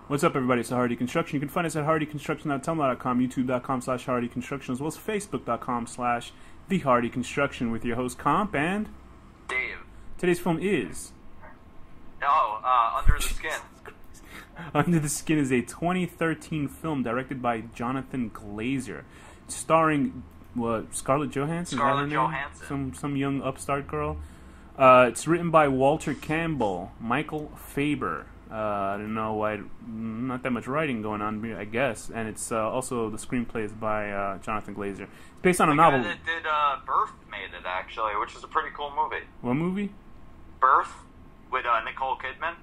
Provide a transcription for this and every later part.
What's up, everybody? It's the Hard Deconstruction. You can find us at hardeconstruction.tumblr.com, youtube.com/hardeconstruction, as well as facebook.com/thehardeconstruction with your host Comp and Dave. Today's film is Under the Skin. Under the Skin is a 2013 film directed by Jonathan Glazer, starring Scarlett Johansson. Scarlett Johansson, some young upstart girl. It's written by Walter Campbell, Michael Faber. I don't know why, not that much writing going on, I guess. And it's also, the screenplay is by Jonathan Glazer. It's based on a novel. The guy that did Birth made it, actually, which is a pretty cool movie. What movie? Birth, with Nicole Kidman.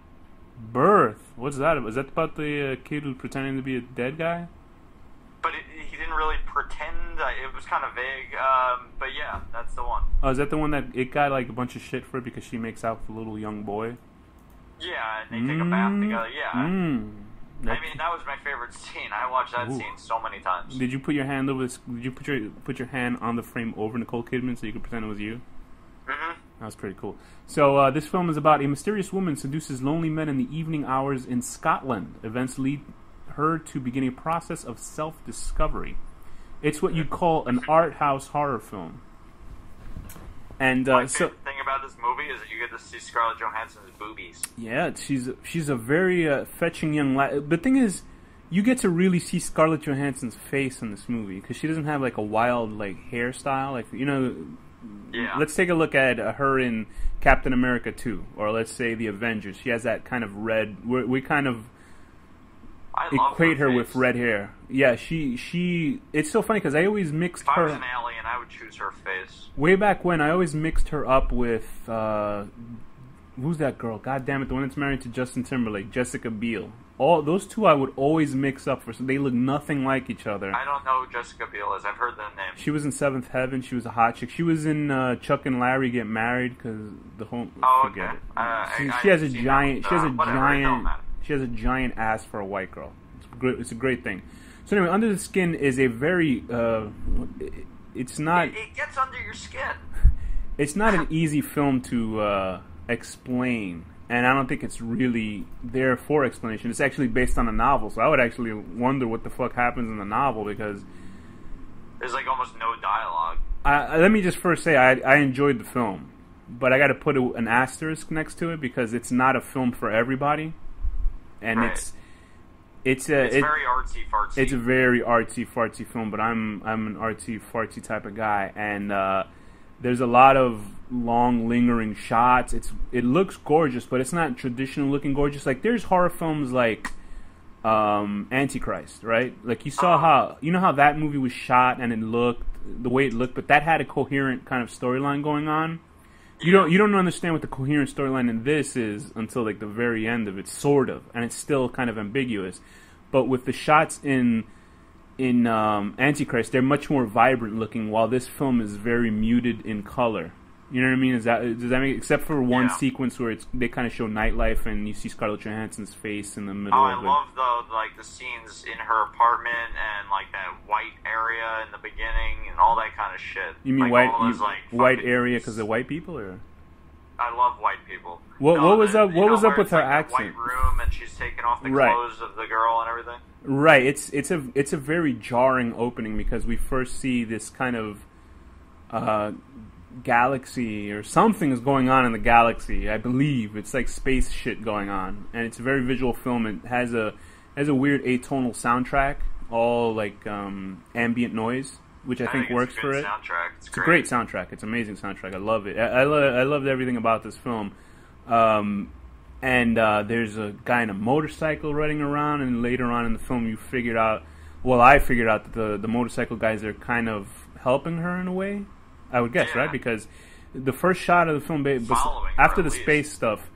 Birth? What's that about? Is that about the kid who's pretending to be a dead guy? But he didn't really pretend. It was kind of vague. But yeah, that's the one. Oh, is that the one that it got like a bunch of shit for because she makes out with a little young boy? Yeah, and they take a bath together. Yeah. I mean, that was my favorite scene. I watched that scene so many times. Did you put your hand over? Did you put your hand on the frame over Nicole Kidman so you could pretend it was you? Mm-hmm. That was pretty cool. So this film is about a mysterious woman seduces lonely men in the evening hours in Scotland. Events lead her to begin a process of self-discovery. It's what you'd call an art house horror film. And my favorite thing about this movie is that you get to see Scarlett Johansson's boobies. Yeah, she's a very fetching young lady. The thing is, you get to really see Scarlett Johansson's face in this movie because she doesn't have like a wild like hairstyle. Like Yeah. Let's take a look at her in Captain America 2, or let's say the Avengers. She has that kind of red. We kind of equate her with red hair. Yeah, she. It's so funny because I always mixed her. If I was an alien, I would choose her face. Way back when, I always mixed her up with who's that girl? God damn it, the one that's married to Justin Timberlake, Jessica Biel. All those two I would always mix up for. So they look nothing like each other. I don't know who Jessica Biel is. I've heard the name. She was in Seventh Heaven. She was a hot chick. She was in Chuck and Larry Get Married because the whole. Forget it. She has a giant. She has a giant ass for a white girl. It's a great thing. So anyway, Under the Skin is a very. It's not. It gets under your skin. It's not an easy film to explain, and I don't think it's really there for explanation. It's actually based on a novel, so I would actually wonder what the fuck happens in the novel because there's like almost no dialogue. Let me just first say I enjoyed the film, but I got to put an asterisk next to it because it's not a film for everybody, and right. It's very artsy fartsy. It's a very artsy fartsy film, but I'm an artsy fartsy type of guy, and there's a lot of long lingering shots. It looks gorgeous, but it's not traditional looking gorgeous. Like there's horror films like Antichrist, right? Like you saw how that movie was shot and it looked the way it looked, but that had a coherent kind of storyline going on. You don't understand what the coherent storyline in this is until like the very end of it, sort of, and it's still kind of ambiguous. But with the shots in Antichrist, they're much more vibrant looking, while this film is very muted in color. You know what I mean? Does that make, except for one sequence where they kind of show nightlife and you see Scarlett Johansson's face in the middle of it. I love the scenes in her apartment and like that white area in the beginning and all that kind of shit. You mean like, white area because of white people, or? I love white people. What was up with her accent? White room and she's taking off the clothes of the girl and everything. Right. It's a very jarring opening because we first see this kind of galaxy or something is going on in the galaxy. I believe it's like space shit going on, and it's a very visual film. It has a weird atonal soundtrack, all like ambient noise, which I think works for it. It's a great soundtrack. It's an amazing soundtrack. I love it. I loved everything about this film. And there's a guy in a motorcycle riding around, and later on in the film I figured out that the motorcycle guys are kind of helping her in a way, I would guess, right? Because the first shot of the film, after the space stuff,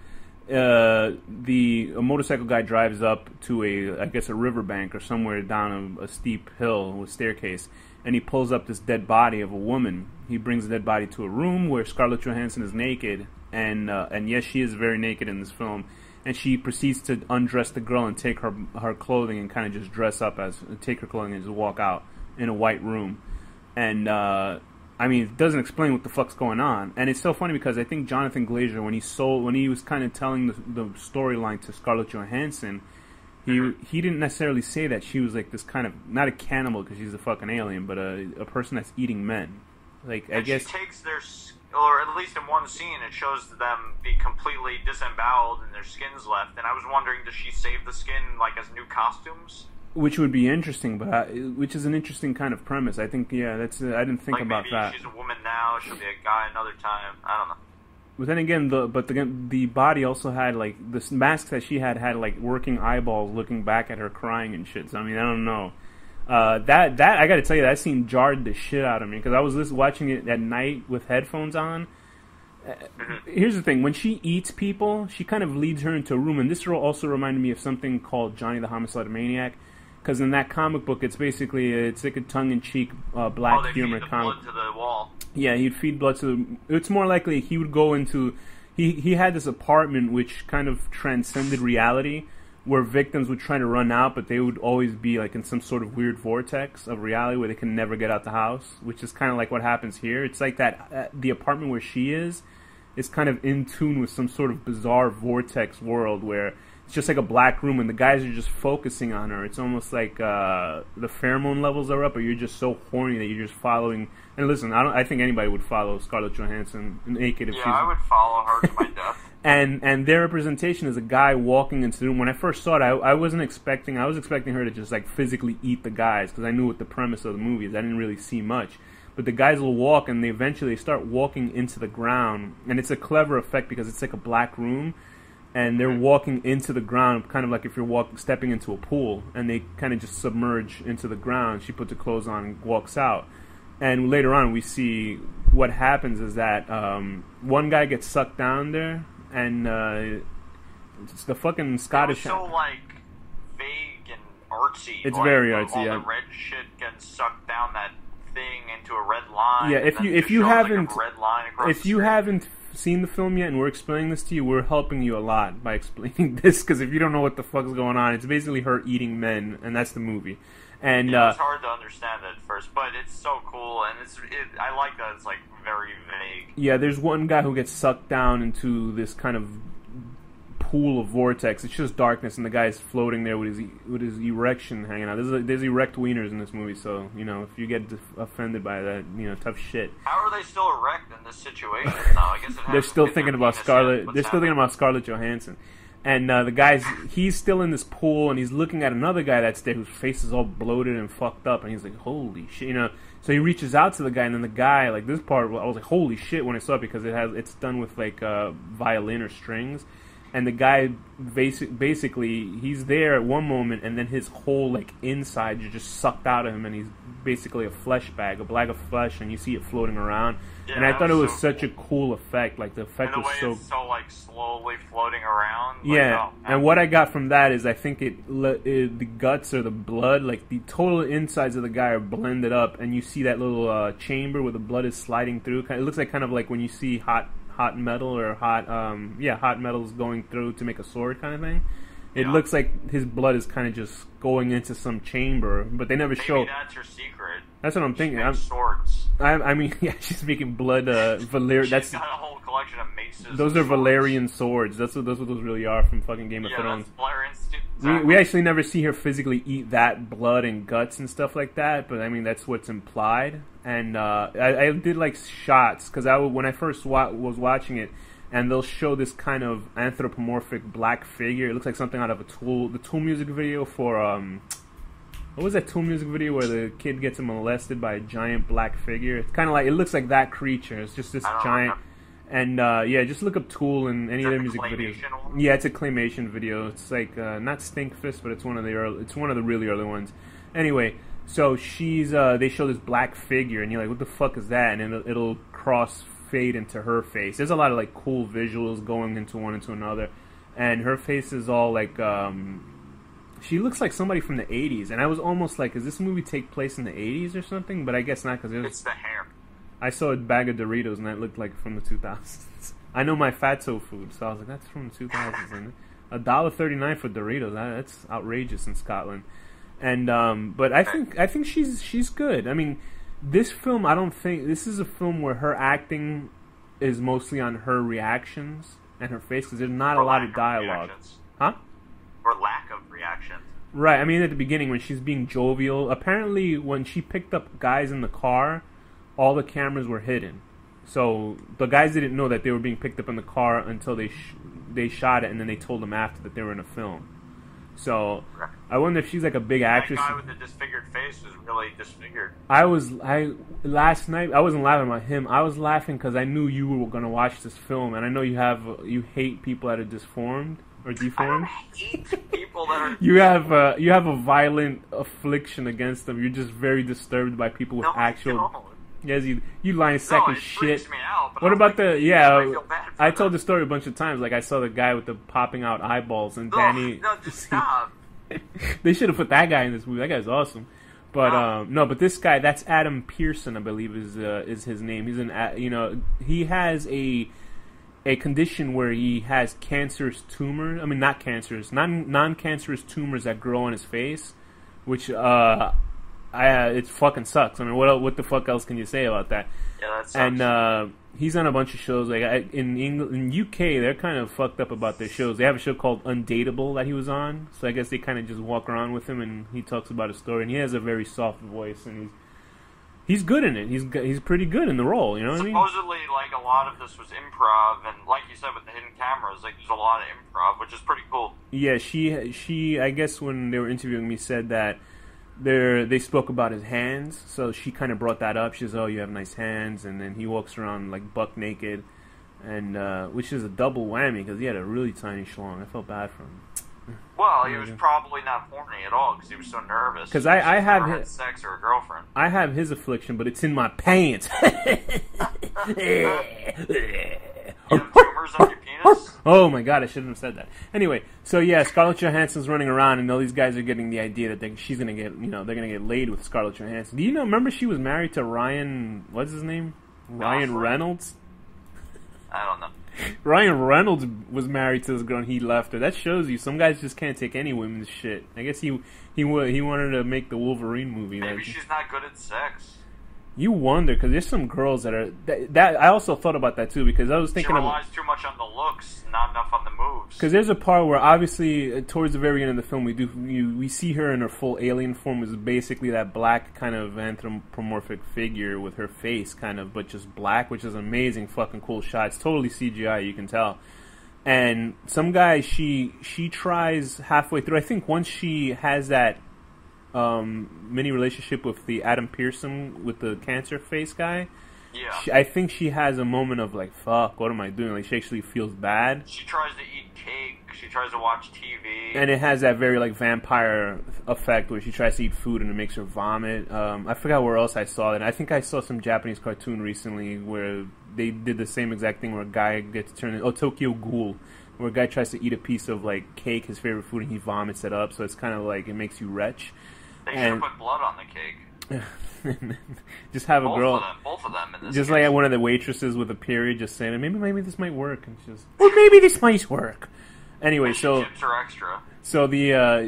a motorcycle guy drives up to a riverbank or somewhere down a steep hill with staircase, and he pulls up this dead body of a woman. He brings the dead body to a room where Scarlett Johansson is naked, and yes, she is very naked in this film, and she proceeds to undress the girl and take her clothing and kind of just take her clothing and just walk out in a white room. And I mean, it doesn't explain what the fuck's going on. And it's so funny because I think Jonathan Glazer, when he was kind of telling the storyline to Scarlett Johansson, he didn't necessarily say that she was like this kind of, not a cannibal because she's a fucking alien, but a person that's eating men. Like, I guess she takes their, or at least in one scene, it shows them be completely disemboweled and their skin's left. And I was wondering, does she save the skin like as new costumes? Which would be interesting, but which is an interesting kind of premise. I think, yeah, that's. I didn't think about that. Maybe she's a woman now. She'll be a guy another time. I don't know. But then again, the body also had like the mask that she had like working eyeballs looking back at her crying and shit. So I mean, I don't know. That I got to tell you, that scene jarred the shit out of me because I was watching it at night with headphones on. Here's the thing: when she eats people, she kind of leads her into a room, and this also reminded me of something called Johnny the Homicidal Maniac. Because in that comic book, it's like a tongue-in-cheek black humor comic. Blood to the wall. Yeah, he'd feed blood to the... It's more likely he would go into... He had this apartment which kind of transcended reality, where victims would try to run out, but they would always be like in some sort of weird vortex of reality where they can never get out the house, which is kind of like what happens here. It's like that the apartment where she is kind of in tune with some sort of bizarre vortex world where... It's just like a black room, and the guys are just focusing on her. It's almost like the pheromone levels are up, or you're just so horny that you're just following. And listen, I think anybody would follow Scarlett Johansson naked if she's... I would follow her to my death. And their representation is a guy walking into the room. When I first saw it, I wasn't expecting... I was expecting her to just like physically eat the guys, because I knew what the premise of the movie is. I didn't really see much. But the guys will walk, and they eventually start walking into the ground. And it's a clever effect, because it's like a black room. And they're walking into the ground, kind of like if you're stepping into a pool, and they kind of just submerge into the ground. She puts her clothes on and walks out. And later on, we see what happens is that one guy gets sucked down there, and it's the fucking Scottish... It was so, like, vague and artsy. It's like, very artsy, all yeah. the red shit gets sucked down that thing into a red line. Yeah, if you haven't... Like a red line across if you haven't seen the film yet and we're explaining this to you, we're helping you a lot by explaining this, because if you don't know what the fuck's going on, it's basically her eating men, and that's the movie. And it's hard to understand at first, but it's so cool, and I like that it's like very vague. Yeah, there's one guy who gets sucked down into this kind of pool of vortex. It's just darkness, and the guy's floating there with his erection hanging out. There's erect wieners in this movie, so you know, if you get offended by that, you know, tough shit. How are they still erect in this situation? No, I guess they're still thinking about Scarlett. They're still thinking about Scarlett Johansson, and he's still in this pool, and he's looking at another guy that's there whose face is all bloated and fucked up, and he's like, "Holy shit!" You know. So he reaches out to the guy, and then the guy, like this part, I was like, "Holy shit!" when I saw it, because it's done with like violin or strings. And the guy, basically, he's there at one moment, and then his whole, like, inside is just sucked out of him, and he's basically a flesh bag, a bag of flesh, and you see it floating around. Yeah, and I thought it was such a cool effect. Like, the effect was so... it's so, like, slowly floating around. Yeah, like, and what I got from that is I think the guts or the blood, like, the total insides of the guy are blended up, and you see that little chamber where the blood is sliding through. It looks like kind of like when you see hot metal or hot metal's going through to make a sword kind of thing. It looks like his blood is kind of just going into some chamber, but they never show. Maybe that's her secret. That's what I'm thinking. Swords. I mean, yeah, she's making blood. Valerian. She's got a whole collection of maces. Those are Valerian swords. That's what those really are from fucking Game of Thrones. That's Valerian. We actually never see her physically eat that blood and guts and stuff like that, but I mean that's what's implied. And I did like shots because when I first was watching it, and they'll show this kind of anthropomorphic black figure. It looks like something out of the Tool music video for what was that Tool music video where the kid gets molested by a giant black figure? It's kind of like, it looks like that creature. It's just this giant. And yeah, just look up Tool and any other music videos. Yeah, it's a claymation video. It's like not Stinkfist, but it's one of the really early ones. Anyway, so they show this black figure, and you're like, what the fuck is that? And it'll cross fade into her face. There's a lot of like cool visuals going into one into another, and her face is all like she looks like somebody from the 80s, and I was almost like, does this movie take place in the 80s or something? But I guess not, because it's the hair. I saw a bag of Doritos, and that looked like from the 2000s. I know my Fatso food, so I was like, that's from the 2000s. And $1.39 for Doritos, that's outrageous in Scotland. And but I think she's good. I mean, This film, I don't think this is a film where her acting is mostly on her reactions and her face, because there's not a lot of dialogue. Huh? Or lack of reactions. Right, I mean at the beginning when she's being jovial, apparently when she picked up guys in the car, all the cameras were hidden. So the guys didn't know that they were being picked up in the car until they shot it, and then they told them after that they were in a film. So I wonder if she's like a big actress. That guy with the disfigured face was really disfigured. Last night I wasn't laughing at him. I was laughing because I knew you were going to watch this film, and I know you hate people that are deformed. I don't hate people that are... You have a violent affliction against them. You're just very disturbed by people with actual... Yes, you lying sack of shit. Freaks me out, what about I told the story a bunch of times. Like I saw the guy with the popping out eyeballs, and Danny... No, just stop. They should have put that guy in this movie. That guy's awesome. But no, but this guy, that's Adam Pearson, I believe is his name. He's he has a condition where he has cancerous tumors. I mean, not cancerous, non-cancerous tumors that grow on his face, which it fucking sucks. I mean, what the fuck else can you say about that? Yeah, that sucks. And he's on a bunch of shows. Like in UK, they're kind of fucked up about their shows. They have a show called Undateable that he was on. So I guess they kind of just walk around with him, and he talks about his story. And he has a very soft voice, and he's good in it. He's pretty good in the role. You know what I mean? Supposedly, like a lot of this was improv, and like you said, with the hidden cameras, like there's a lot of improv, which is pretty cool. Yeah, she I guess when they were interviewing me said that they spoke about his hands, so she kind of brought that up. She says, "Oh, you have nice hands," and then he walks around like buck naked, and which is a double whammy because he had a really tiny schlong. I felt bad for him. Well, he was probably not horny at all because he was so nervous. Because I have had sex or a girlfriend. I have his affliction, but it's in my pants. You have tumors on your penis? Oh my god, I shouldn't have said that. Anyway, so yeah, Scarlett Johansson's running around, and all these guys are getting the idea that she's gonna get, they're gonna get laid with Scarlett Johansson. Do you know? Remember, she was married to Ryan. What's his name? Ryan Reynolds. I don't know. Ryan Reynolds was married to this girl, and he left her. That shows you some guys just can't take any women's shit. I guess he wanted to make the Wolverine movie. Maybe she's not good at sex. You wonder, because there's some girls that are... That I also thought about that, too, because I was thinking... She relies too much on the looks, not enough on the moves. Because there's a part where, obviously, towards the very end of the film, we see her in her full alien form, which is basically that black kind of anthropomorphic figure with her face, kind of, but just black, which is an amazing fucking cool shot. It's totally CGI, you can tell. And some guy, she tries halfway through, I think once she has that... mini relationship with the Adam Pearson with the cancer face guy. Yeah. I think she has a moment of like, fuck, what am I doing? Like, she actually feels bad. She tries to eat cake. She tries to watch TV. And it has that very like vampire effect where she tries to eat food and it makes her vomit. I forgot where else I saw it. I think I saw some Japanese cartoon recently where they did the same exact thing where a guy gets turned into Tokyo Ghoul, where a guy tries to eat a piece of like cake, his favorite food, and he vomits it up. So it's kind of like it makes you retch. They should put blood on the cake. Just have a girl, both of them in this just case. like one of the waitresses with a period, just saying, maybe this might work, and she's, maybe this might work. Anyway, so tips are extra. So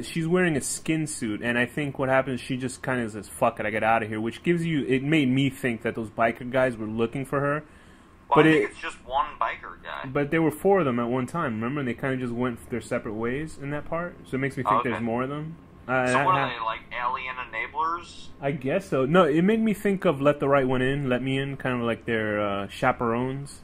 she's wearing a skin suit, and I think what happens, she just kind of says, "Fuck it, I get out of here," which gives you. It made me think that those biker guys were looking for her. Well, but I think it's just one biker guy. But there were 4 of them at one time. Remember, and they kind of just went their separate ways in that part. So it makes me think there's more of them. So what are they, like alien enablers? I guess so. No, it made me think of Let the Right One In, Let Me In, kind of like their chaperones.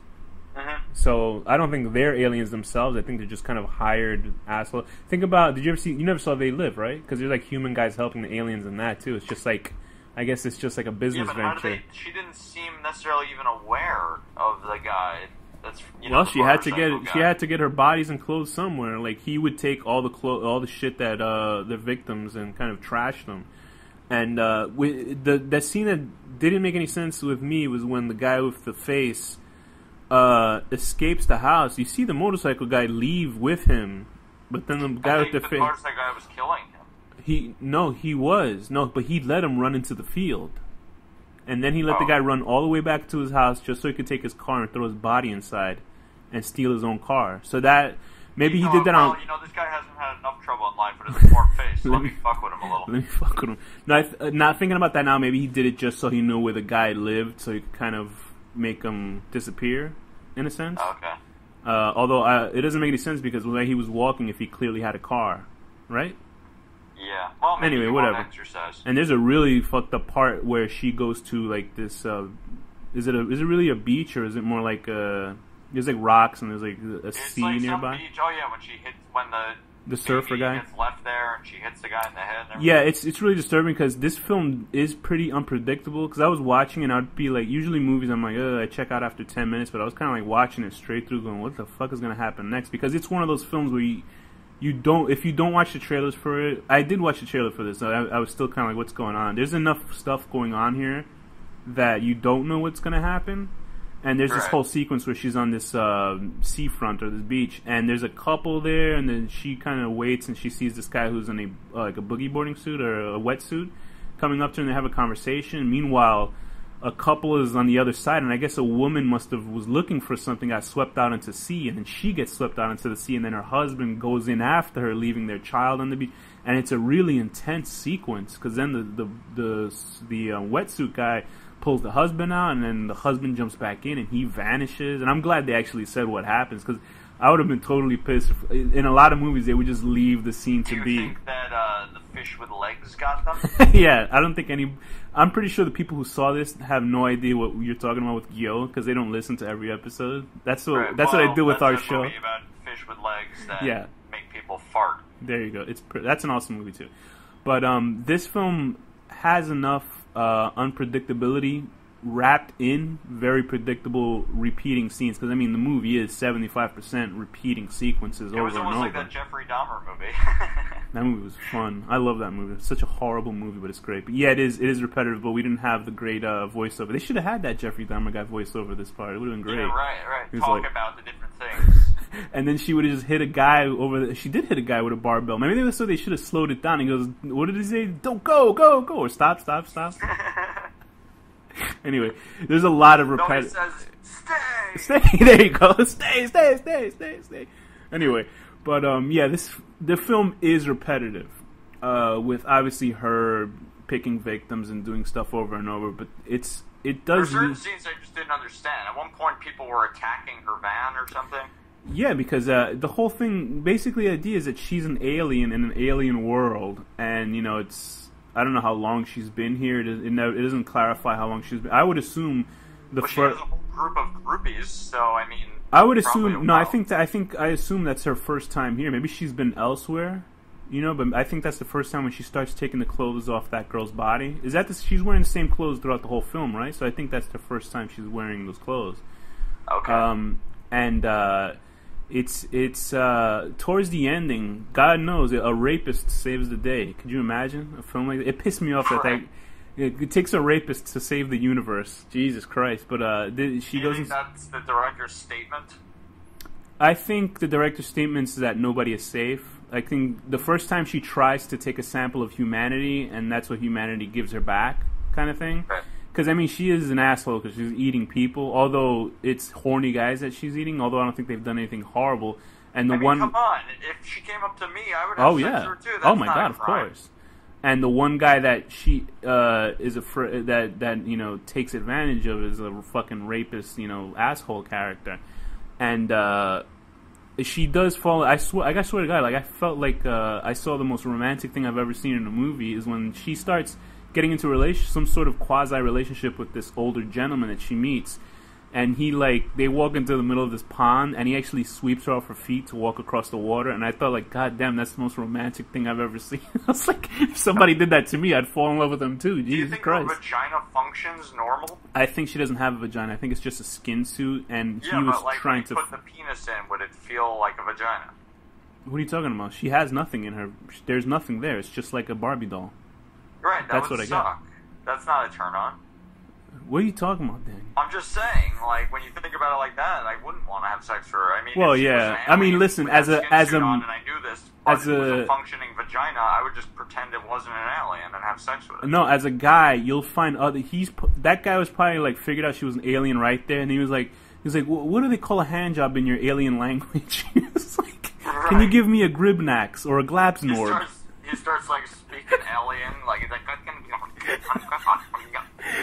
Mm-hmm. So I don't think they're aliens themselves. I think they're just kind of hired assholes. Think about, you never saw They Live, right? Because there's like human guys helping the aliens in that too. It's just like, I guess it's just like a business venture. She didn't seem necessarily even aware of the guy. That's, well, she had to get her bodies and clothes somewhere. Like, he would take all the shit that the victims and kind of trash them. And that scene that didn't make any sense with me was when the guy with the face escapes the house. You see the motorcycle guy leave with him, but then the guy with the face. The motorcycle guy was killing him. But he let him run into the field. And then he let the guy run all the way back to his house just so he could take his car and throw his body inside and steal his own car. So that Maybe he did that on... You know, this guy hasn't had enough trouble in life with his warped face. Let me fuck with him a little. Let me fuck with him. No, not thinking about that now, maybe he did it just so he knew where the guy lived, so he could kind of make him disappear, in a sense. Okay. Although it doesn't make any sense because the way he was walking, if he clearly had a car, right? Yeah. Well, maybe anyway, you whatever. want exercise. And there's a really fucked up part where she goes to like this. Is it really a beach or is it more like there's like rocks and there's like a sea like nearby? Some beach. Oh yeah, when the surfer guy gets left there and she hits the guy in the head. And yeah, it's really disturbing because this film is pretty unpredictable. Because I was watching and I'd be like, usually movies I'm like, I check out after 10 minutes, but I was kind of like watching it straight through, going, what the fuck is gonna happen next? Because it's one of those films where if you don't watch the trailers for it. I did watch the trailer for this, so I was still kind of like, what's going on? There's enough stuff going on here that you don't know what's gonna happen. And there's this whole sequence where she's on this seafront or this beach, and there's a couple there, and then she kind of waits, and she sees this guy who's in a like a boogie boarding suit or a wetsuit coming up to her, and they have a conversation. Meanwhile, a couple is on the other side, and I guess a woman was looking for something, got swept out into sea, and then she gets swept out into the sea, and then her husband goes in after her, leaving their child on the beach, and it's a really intense sequence because then the wetsuit guy pulls the husband out, and then the husband jumps back in, and he vanishes. And I'm glad they actually said what happens, because I would have been totally pissed. In a lot of movies, they would just leave the scene to be. Do you think that the fish with legs got them? Yeah, I don't think any... I'm pretty sure the people who saw this have no idea what you're talking about with Gyo, because they don't listen to every episode. That's what I do with our show. Movie about fish with legs that yeah. make people fart. There you go. That's an awesome movie, too. But this film has enough unpredictability wrapped in very predictable repeating scenes, because I mean the movie is 75% repeating sequences over and over. It was almost like that Jeffrey Dahmer movie. That movie was fun. I love that movie. It's such a horrible movie, but it's great. But yeah, it is repetitive, but we didn't have the great voiceover. They should have had that Jeffrey Dahmer guy voice over this part. It would have been great. Yeah, right. Talk about the different things. And then she would have just hit a guy she did hit a guy with a barbell. Maybe they should have slowed it down. He goes, what did he say? Don't go, or stop. Anyway, there's a lot of repetitive... No, it says, stay! There you go. Stay. Anyway, but yeah, the film is repetitive, with obviously her picking victims and doing stuff over and over, but it does... There are certain scenes I just didn't understand. At one point, people were attacking her van or something. Yeah, because the whole thing, basically the idea is that she's an alien in an alien world, and, you know, I don't know how long she's been here. It doesn't clarify how long she's been. I would assume she has a whole group of groupies, so, I mean... I would assume... No, I assume that's her first time here. Maybe she's been elsewhere, you know, but I think that's the first time when she starts taking the clothes off that girl's body. She's wearing the same clothes throughout the whole film, right? So I think that's the first time she's wearing those clothes. Okay. It's towards the ending, God knows, a rapist saves the day. Could you imagine a film like that? It pissed me off that it takes a rapist to save the universe. Jesus Christ. But she goes... that's the director's statement? I think the director's statement is that nobody is safe. I think the first time she tries to take a sample of humanity, and that's what humanity gives her back, kind of thing. Right. Because, I mean, she is an asshole because she's eating people, although it's horny guys that she's eating, although I don't think they've done anything horrible. And come on. If she came up to me, I would have sex with her, too. That's oh, my God, of course. And the one guy that she is afraid that, you know, takes advantage of is a fucking rapist, you know, asshole character. And she does fall... I swear to God, like, I felt like I saw the most romantic thing I've ever seen in a movie is when she starts... getting into some sort of quasi-relationship with this older gentleman that she meets. And they walk into the middle of this pond, and he actually sweeps her off her feet to walk across the water. And I thought, like, God damn, that's the most romantic thing I've ever seen. I was like, if somebody did that to me, I'd fall in love with them too. Jesus Christ. Do you think her vagina functions normal? I think she doesn't have a vagina. I think it's just a skin suit, and he was trying to... put the penis in, would it feel like a vagina? What are you talking about? She has nothing in her. There's nothing there. It's just like a Barbie doll. Right, that's what I got. That's not a turn on. What are you talking about, Danny? I'm just saying, like, when you think about it like that, I wouldn't want to have sex for her. I mean, well, yeah. I mean, listen, as a and I knew this, as a functioning vagina, I would just pretend it wasn't an alien and have sex with it. No, as a guy, you'll find that guy was probably like figured out she was an alien right there, and he was like, what do they call a hand job in your alien language? He was like, Can you give me a Gribnax or a Glapsnord? He starts like speaking alien, like he's like,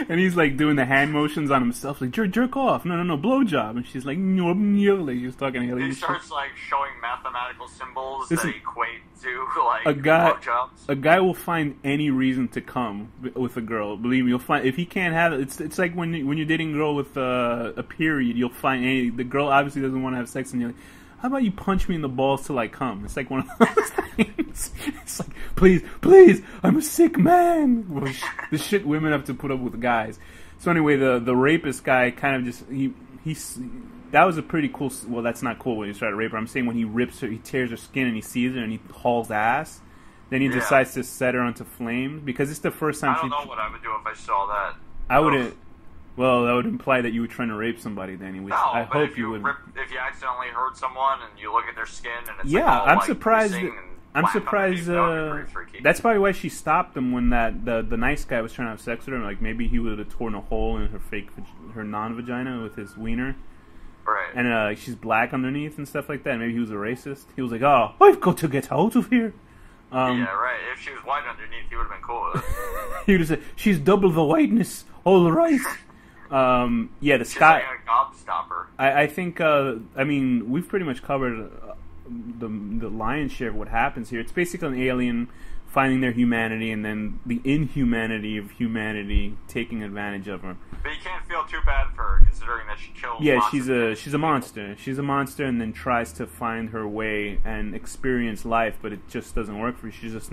and he's like doing the hand motions on himself, like jerk off, no, blowjob, and she's like, like she's talking alien. He starts like showing mathematical symbols that equate to like blowjobs. A guy will find any reason to come with a girl. Believe me, you'll find if he can't have it. It's like when you're dating a girl with a period, you'll find any. The girl obviously doesn't want to have sex, and you're like, how about you punch me in the balls till I come? It's like one of those things. It's like, please, I'm a sick man. Well, the shit women have to put up with guys. So anyway, the rapist guy kind of just he's that was a pretty cool. Well, that's not cool when you try to rape her. I'm saying when he rips her, he tears her skin and he sees her and he hauls ass. Then he decides to set her onto flames because it's the first time. I don't know what I would do if I saw that. I wouldn't. Well, that would imply that you were trying to rape somebody, Danny. Which I hope you would. If you accidentally hurt someone and you look at their skin and it's I'm surprised. I'm surprised. That's probably why she stopped him when the nice guy was trying to have sex with her. Like maybe he would have torn a hole in her non-vagina with his wiener. Right. And she's black underneath and stuff like that. Maybe he was a racist. He was like, "Oh, I've got to get out of here." Yeah, right. If she was white underneath, he would have been cool with it. He would have said, "She's double the whiteness. All right." The sky. Like a gobstopper. I think. I mean, we've pretty much covered the lion's share of what happens here. It's basically an alien finding their humanity and then the inhumanity of humanity taking advantage of her. But you can't feel too bad for her, considering that she kills. Yeah, she's a monster. She's a monster, and then tries to find her way and experience life, but it just doesn't work for her. She's just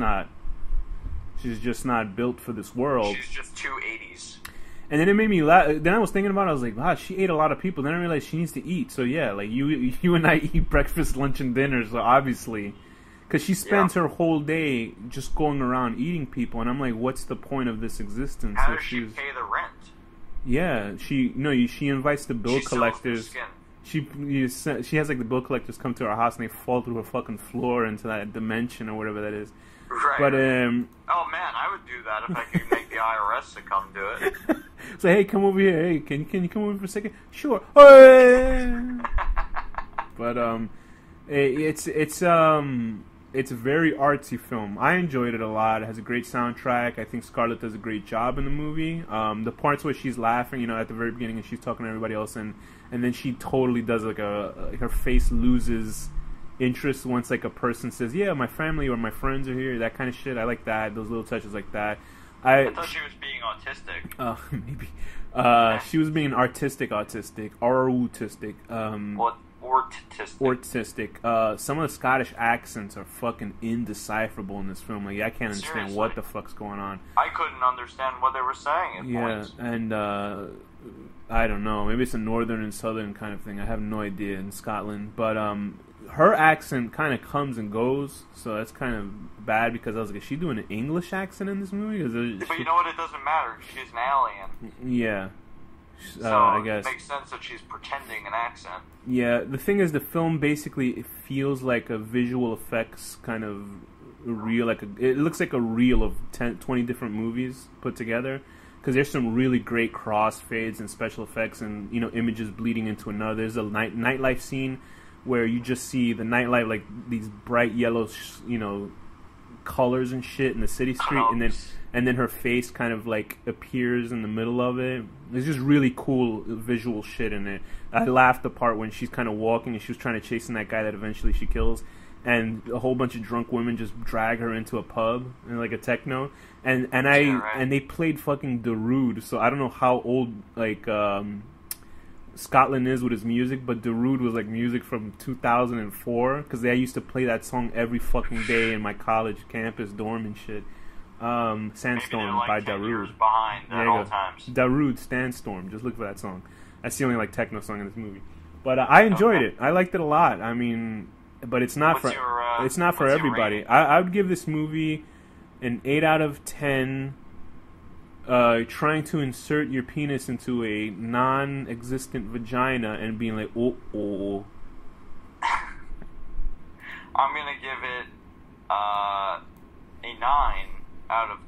not built for this world. She's just too 80s. And then it made me laugh. Then I was thinking about it. I was like, wow, she ate a lot of people. Then I realized she needs to eat. So yeah, like you and I eat breakfast, lunch, and dinner. So obviously, because she spends her whole day just going around eating people. And I'm like, what's the point of this existence? How does she pay the rent? Yeah, she invites the bill collectors. She has like the bill collectors come to her house and they fall through her fucking floor into that dimension or whatever that is. Right. But oh man, I would do that if I could make the IRS to come do it. So hey, come over here. Hey, can you come over for a second? Sure. But it's a very artsy film. I enjoyed it a lot. It has a great soundtrack. I think Scarlett does a great job in the movie. The parts where she's laughing, at the very beginning, and she's talking to everybody else, and then she totally does like her face loses interest once like a person says, "Yeah, my family or my friends are here." That kind of shit. I like that. Those little touches like that. I thought she was being autistic. Maybe. She was being autistic. What? Autistic. Some of the Scottish accents are fucking indecipherable in this film. Like, I can't understand what the fuck's going on. I couldn't understand what they were saying at points. And I don't know. Maybe it's a northern and southern kind of thing. I have no idea in Scotland. But her accent kind of comes and goes, so that's kind of bad because I was like, is she doing an English accent in this movie? But you know what? It doesn't matter. She's an alien. Yeah. So I guess it makes sense that she's pretending an accent. Yeah, the thing is, the film basically it feels like a visual effects kind of reel. It looks like a reel of 20 different movies put together. Because there's some really great crossfades and special effects and images bleeding into another. There's a nightlife scene where you just see the nightlife, like these bright yellow, colors and shit in the city street, and then her face kind of like appears in the middle of it. There's just really cool visual shit in it. I laughed the part when she's kind of walking and she was trying to chase that guy that eventually she kills, and a whole bunch of drunk women just drag her into a pub and like a techno, and they played fucking Darude. So I don't know how old Scotland is with his music, but Darude was like music from 2004 because they used to play that song every fucking day in my college campus dorm and shit. Sandstorm by Darude. Behind at all times. Darude Sandstorm. Just look for that song. That's the only techno song in this movie. But I enjoyed it. I liked it a lot. I mean, but it's not for everybody. I would give this movie an 8 out of 10. Trying to insert your penis into a non-existent vagina and being like, oh. I'm gonna give it a 9 out of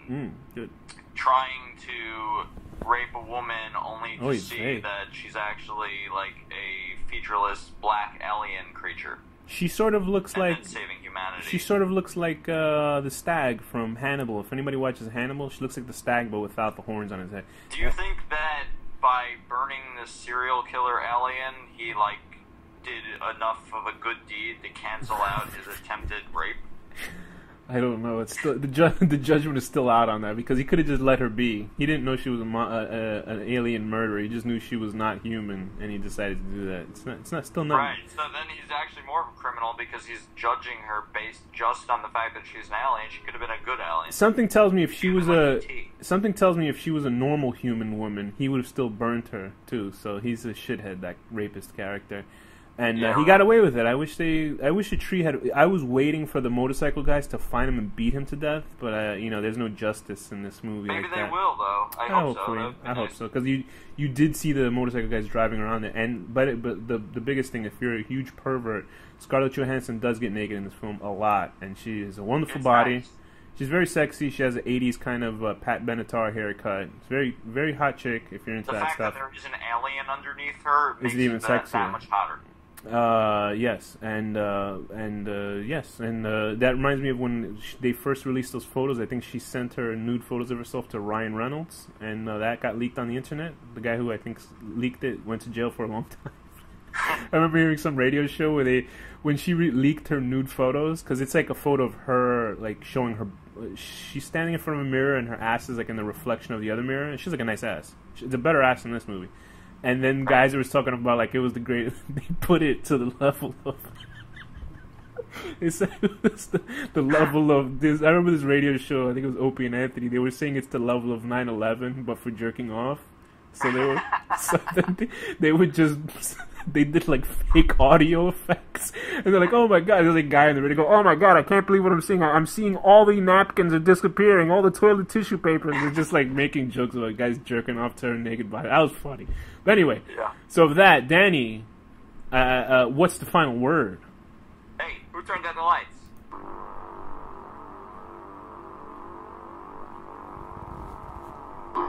10. Good. Trying to rape a woman only to see that she's actually like a featureless black alien creature. She sort of looks and like then saving humanity. She sort of looks like the stag from Hannibal. If anybody watches Hannibal, she looks like the stag, but without the horns on his head. Do you think that by burning this serial killer alien, he did enough of a good deed to cancel out his attempted rape? I don't know. It's still the judgment is still out on that because he could have just let her be. He didn't know she was an alien murderer. He just knew she was not human, and he decided to do that. It's not still not right. So then he's actually more of a criminal because he's judging her based just on the fact that she's an alien. She could have been a good alien. Something tells me if she was a normal human woman, he would have still burnt her too. So he's a shithead, that rapist character. And he got away with it. I wish the tree had. I was waiting for the motorcycle guys to find him and beat him to death, but there's no justice in this movie. Maybe like they that. will, though. I hope so. Because you did see the motorcycle guys driving around there, but the biggest thing, if you're a huge pervert, Scarlett Johansson does get naked in this film a lot, and she has a wonderful body. Nice. She's very sexy. She has an 80s kind of Pat Benatar haircut. It's very, very hot chick if you're into that stuff. The fact that there is an alien underneath her makes it even that sexier. much hotter. Yes, and that reminds me of when they first released those photos. I think she sent her nude photos of herself to Ryan Reynolds, and that got leaked on the internet. The guy who I think leaked it went to jail for a long time. I remember hearing some radio show where when she leaked her nude photos, because it's like a photo of her like showing her. She's standing in front of a mirror, and her ass is like in the reflection of the other mirror, and she's like a nice ass. It's a better ass in this movie. And then guys were talking about like it was the greatest. They put it to the level of. It said it was the level of this. I remember this radio show. I think it was Opie and Anthony. They were saying it's the level of 9/11, but for jerking off. So they were. So they would just. They did like fake audio effects, and they're like, "Oh my god!" There's a guy in the radio go, "Oh my god! I can't believe what I'm seeing. I'm seeing all the napkins are disappearing, all the toilet tissue paper." And they're just like making jokes about guys jerking off to her naked body. That was funny. But anyway, So of that, Danny, what's the final word? Hey, who turned out the lights? The